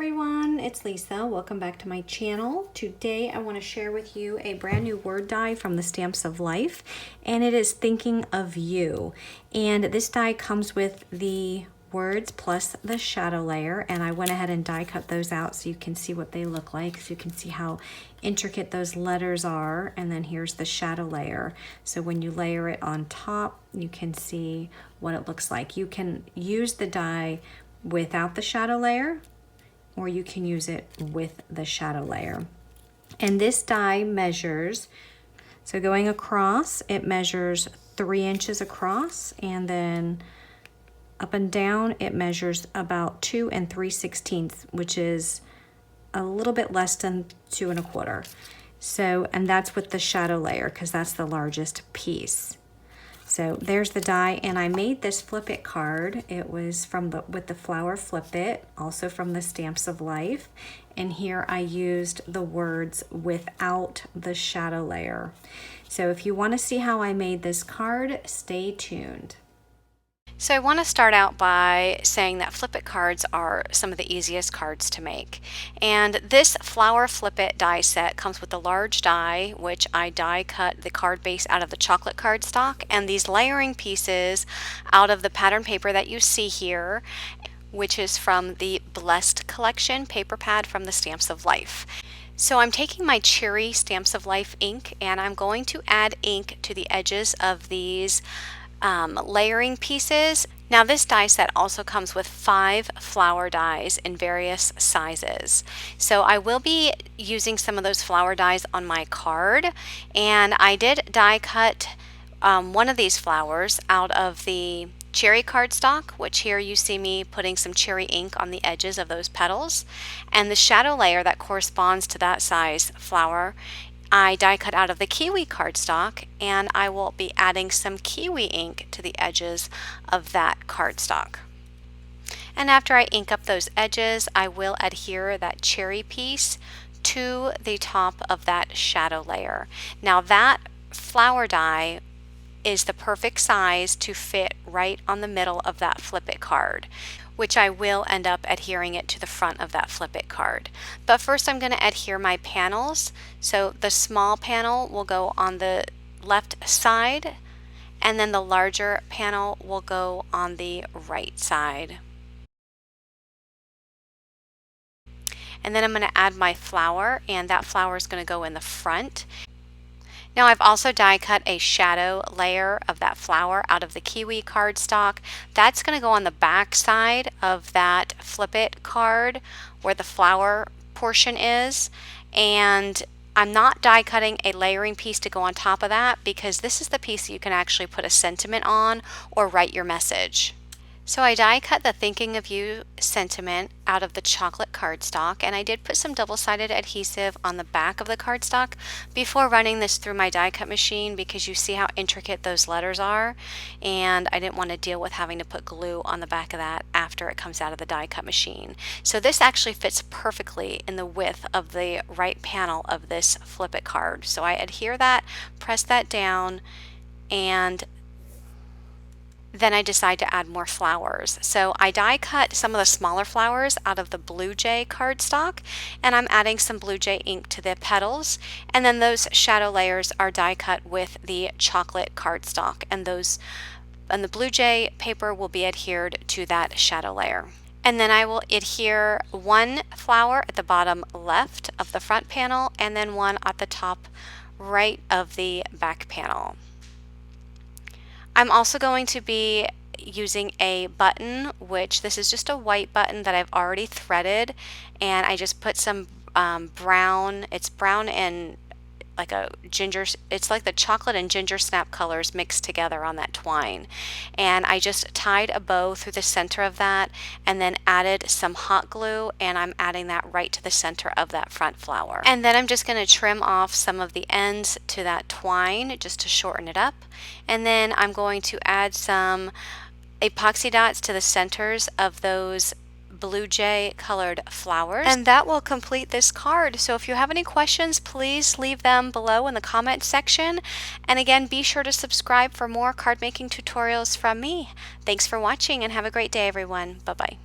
everyone, it's Lisa. Welcome back to my channel. Today I want to share with you a brand new word die from the Stamps of Life, and it is Thinking of You. And this die comes with the words plus the shadow layer, and I went ahead and die cut those out so you can see what they look like, so you can see how intricate those letters are. And then here's the shadow layer, so when you layer it on top you can see what it looks like. You can use the die without the shadow layer, or you can use it with the shadow layer. And this die measures, so going across, it measures 3 inches across, and then up and down it measures about 2 3/16, which is a little bit less than 2 1/4. So, and that's with the shadow layer because that's the largest piece. So there's the die, and I made this Flip It card. It was with the flower Flip It, also from the Stamps of Life. And here I used the words without the shadow layer. So if you want to see how I made this card, stay tuned. So I want to start out by saying that Flip It cards are some of the easiest cards to make. And this flower Flip It die set comes with a large die, which I die cut the card base out of the chocolate cardstock, and these layering pieces out of the pattern paper that you see here, which is from the Blessed collection paper pad from the Stamps of Life. So I'm taking my cherry Stamps of Life ink, and I'm going to add ink to the edges of these layering pieces. Now this die set also comes with 5 flower dies in various sizes. So I will be using some of those flower dies on my card, and I did die cut one of these flowers out of the cherry cardstock, which here you see me putting some cherry ink on the edges of those petals, and the shadow layer that corresponds to that size flower I die cut out of the kiwi cardstock, and I will be adding some kiwi ink to the edges of that cardstock. And after I ink up those edges, I will adhere that cherry piece to the top of that shadow layer. Now that flower die is the perfect size to fit right on the middle of that Flip It card, which I will end up adhering it to the front of that Flip It card. But first I'm going to adhere my panels. So the small panel will go on the left side, and then the larger panel will go on the right side. And then I'm going to add my flower, and that flower is going to go in the front. Now I've also die cut a shadow layer of that flower out of the kiwi cardstock. That's going to go on the back side of that Flip It card where the flower portion is. And I'm not die cutting a layering piece to go on top of that, because this is the piece that you can actually put a sentiment on or write your message. So I die cut the Thinking of You sentiment out of the chocolate cardstock, and I did put some double-sided adhesive on the back of the cardstock before running this through my die cut machine, because you see how intricate those letters are, and I didn't want to deal with having to put glue on the back of that after it comes out of the die cut machine. So this actually fits perfectly in the width of the right panel of this Flip It card. So I adhere that, press that down, and then I decide to add more flowers. So I die cut some of the smaller flowers out of the Blue Jay cardstock, and I'm adding some Blue Jay ink to the petals, and then those shadow layers are die cut with the chocolate cardstock, and the Blue Jay paper will be adhered to that shadow layer. And then I will adhere one flower at the bottom left of the front panel, and then one at the top right of the back panel. I'm also going to be using a button, which this is just a white button that I've already threaded, and I just put some brown, it's brown and like a ginger, it's like the chocolate and ginger snap colors mixed together on that twine. And I just tied a bow through the center of that, and then added some hot glue, and I'm adding that right to the center of that front flower. And then I'm just going to trim off some of the ends to that twine just to shorten it up. And then I'm going to add some epoxy dots to the centers of those Blue Jay colored flowers, and that will complete this card. So if you have any questions, please leave them below in the comment section, and again, be sure to subscribe for more card making tutorials from me. Thanks for watching, and have a great day, everyone. Bye bye.